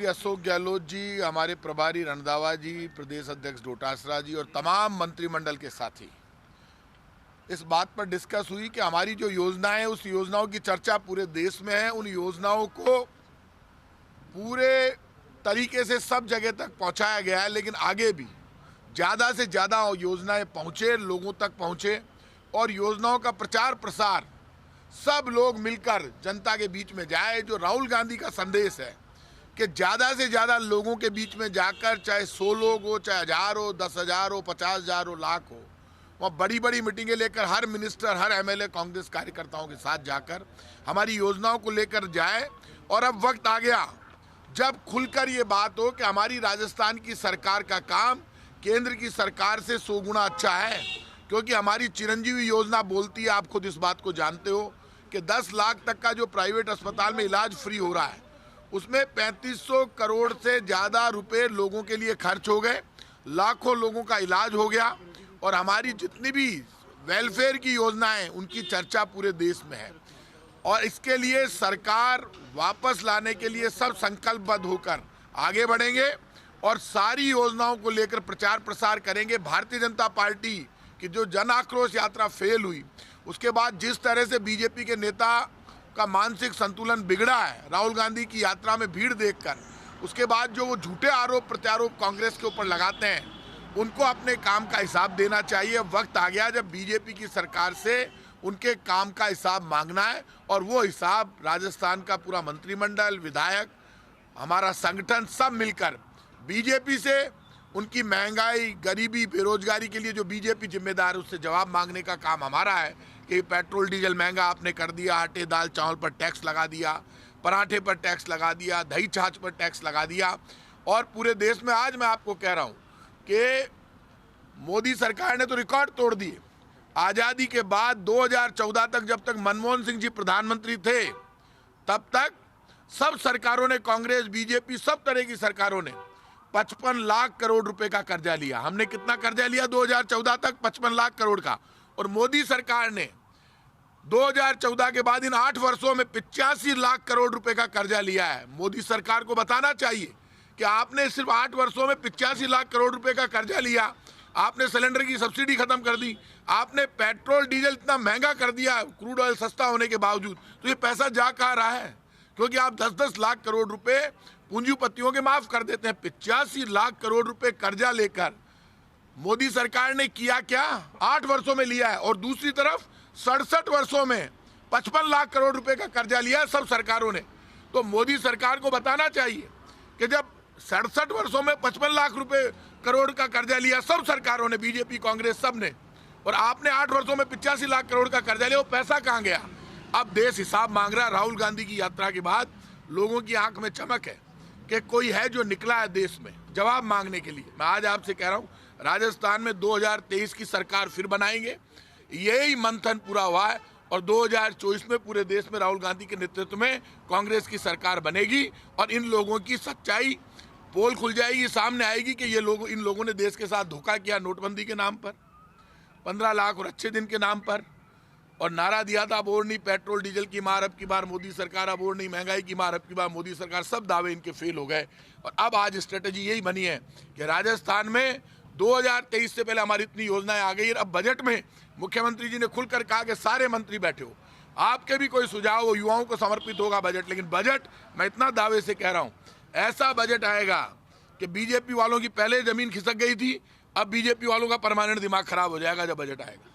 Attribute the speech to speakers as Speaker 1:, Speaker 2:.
Speaker 1: मुख्यमंत्री अशोक गहलोत जी, हमारे प्रभारी रणदावा जी, प्रदेश अध्यक्ष डोटासरा जी और तमाम मंत्रिमंडल के साथी इस बात पर डिस्कस हुई कि हमारी जो योजनाएं हैं उस योजनाओं की चर्चा पूरे देश में है। उन योजनाओं को पूरे तरीके से सब जगह तक पहुंचाया गया है, लेकिन आगे भी ज़्यादा से ज़्यादा योजनाएं पहुंचे, लोगों तक पहुंचे और योजनाओं का प्रचार प्रसार सब लोग मिलकर जनता के बीच में जाए। जो राहुल गांधी का संदेश है कि ज़्यादा से ज़्यादा लोगों के बीच में जाकर, चाहे 100 लोग हो, चाहे 1000 हो, 10,000 हो, 50,000 हो, लाख हो, वहाँ बड़ी बड़ी मीटिंगें लेकर हर मिनिस्टर, हर एमएलए कांग्रेस कार्यकर्ताओं के साथ जाकर हमारी योजनाओं को लेकर जाए। और अब वक्त आ गया जब खुलकर ये बात हो कि हमारी राजस्थान की सरकार का काम केंद्र की सरकार से 100 गुना अच्छा है, क्योंकि हमारी चिरंजीवी योजना बोलती है, आप खुद इस बात को जानते हो कि 10 लाख तक का जो प्राइवेट अस्पताल में इलाज फ्री हो रहा है उसमें 3500 करोड़ से ज़्यादा रुपए लोगों के लिए खर्च हो गए, लाखों लोगों का इलाज हो गया। और हमारी जितनी भी वेलफेयर की योजनाएं उनकी चर्चा पूरे देश में है और इसके लिए सरकार वापस लाने के लिए सब संकल्पबद्ध होकर आगे बढ़ेंगे और सारी योजनाओं को लेकर प्रचार प्रसार करेंगे। भारतीय जनता पार्टी की जो जन आक्रोश यात्रा फेल हुई, उसके बाद जिस तरह से बीजेपी के नेता का मानसिक संतुलन बिगड़ा है राहुल गांधी की यात्रा में भीड़ देखकर, उसके बाद जो वो झूठे आरोप प्रत्यारोप कांग्रेस के ऊपर लगाते हैं, उनको अपने काम का हिसाब देना चाहिए। वक्त आ गया जब बीजेपी की सरकार से उनके काम का हिसाब मांगना है और वो हिसाब राजस्थान का पूरा मंत्रिमंडल, विधायक, हमारा संगठन सब मिलकर बीजेपी से उनकी महंगाई, गरीबी, बेरोजगारी के लिए जो बीजेपी जिम्मेदार है उससे जवाब मांगने का काम हमारा है कि पेट्रोल डीजल महंगा आपने कर दिया, आटे दाल चावल पर टैक्स लगा दिया, पराठे पर टैक्स लगा दिया, दही छाछ पर टैक्स लगा दिया। और पूरे देश में आज मैं आपको कह रहा हूँ कि मोदी सरकार ने तो रिकॉर्ड तोड़ दिए। आज़ादी के बाद 2014 तक, जब तक मनमोहन सिंह जी प्रधानमंत्री थे, तब तक सब सरकारों ने, कांग्रेस, बीजेपी, सब तरह की सरकारों ने 55 लाख करोड़ रुपए का कर्जा लिया। हमने कितना कर्जा लिया 2014 तक? 55 लाख करोड़ का। और मोदी सरकार ने 2014 के बाद इन 8 वर्षों में 85 लाख करोड़ रुपए का कर्जा लिया है। मोदी सरकार को बताना चाहिए कि आपने सिर्फ 8 वर्षों में 85 लाख करोड़ रुपए का कर्जा लिया, आपने सिलेंडर की सब्सिडी खत्म कर दी, आपने पेट्रोल डीजल इतना महंगा कर दिया क्रूड ऑयल सस्ता होने के बावजूद, तो ये पैसा जा कहाँ रहा है? क्योंकि आप 10-10 लाख करोड़ रुपए पूंजीपतियों के माफ कर देते हैं। 85 लाख करोड़ रुपए कर्जा लेकर मोदी सरकार ने किया क्या? 8 वर्षों में लिया है। और दूसरी तरफ 67 वर्षों में 55 लाख करोड़ रुपए का कर्जा लिया है सब सरकारों ने। तो मोदी सरकार को बताना चाहिए कि जब 67 वर्षों में 55 लाख रुपए करोड़ का कर्जा लिया सब सरकारों ने, बीजेपी, कांग्रेस, सब ने, और आपने 8 वर्षों में 85 लाख करोड़ का कर्जा लिया, वो पैसा कहाँ गया? अब देश हिसाब मांग रहा है। राहुल गांधी की यात्रा के बाद लोगों की आंख में चमक है कि कोई है जो निकला है देश में जवाब मांगने के लिए। मैं आज आपसे कह रहा हूँ, राजस्थान में 2023 की सरकार फिर बनाएंगे, यही मंथन पूरा हुआ है और 2024 में पूरे देश में राहुल गांधी के नेतृत्व में कांग्रेस की सरकार बनेगी और इन लोगों की सच्चाई पोल खुल जाएगी, सामने आएगी कि इन लोगों ने देश के साथ धोखा किया नोटबंदी के नाम पर, 15 लाख और अच्छे दिन के नाम पर, और नारा दिया था अब और नहीं पेट्रोल डीजल की मार, अब की बार मोदी सरकार, अब और नहीं महंगाई की मार, अब की बार मोदी सरकार। सब दावे इनके फेल हो गए और अब आज स्ट्रेटेजी यही बनी है कि राजस्थान में 2023 से पहले हमारी इतनी योजनाएं आ गई। अब बजट में मुख्यमंत्री जी ने खुलकर कहा कि सारे मंत्री बैठे हो, आपके भी कोई सुझाव हो, युवाओं को समर्पित होगा बजट। लेकिन बजट, मैं इतना दावे से कह रहा हूँ, ऐसा बजट आएगा कि बीजेपी वालों की पहले जमीन खिसक गई थी, अब बीजेपी वालों का परमानेंट दिमाग खराब हो जाएगा जब बजट आएगा।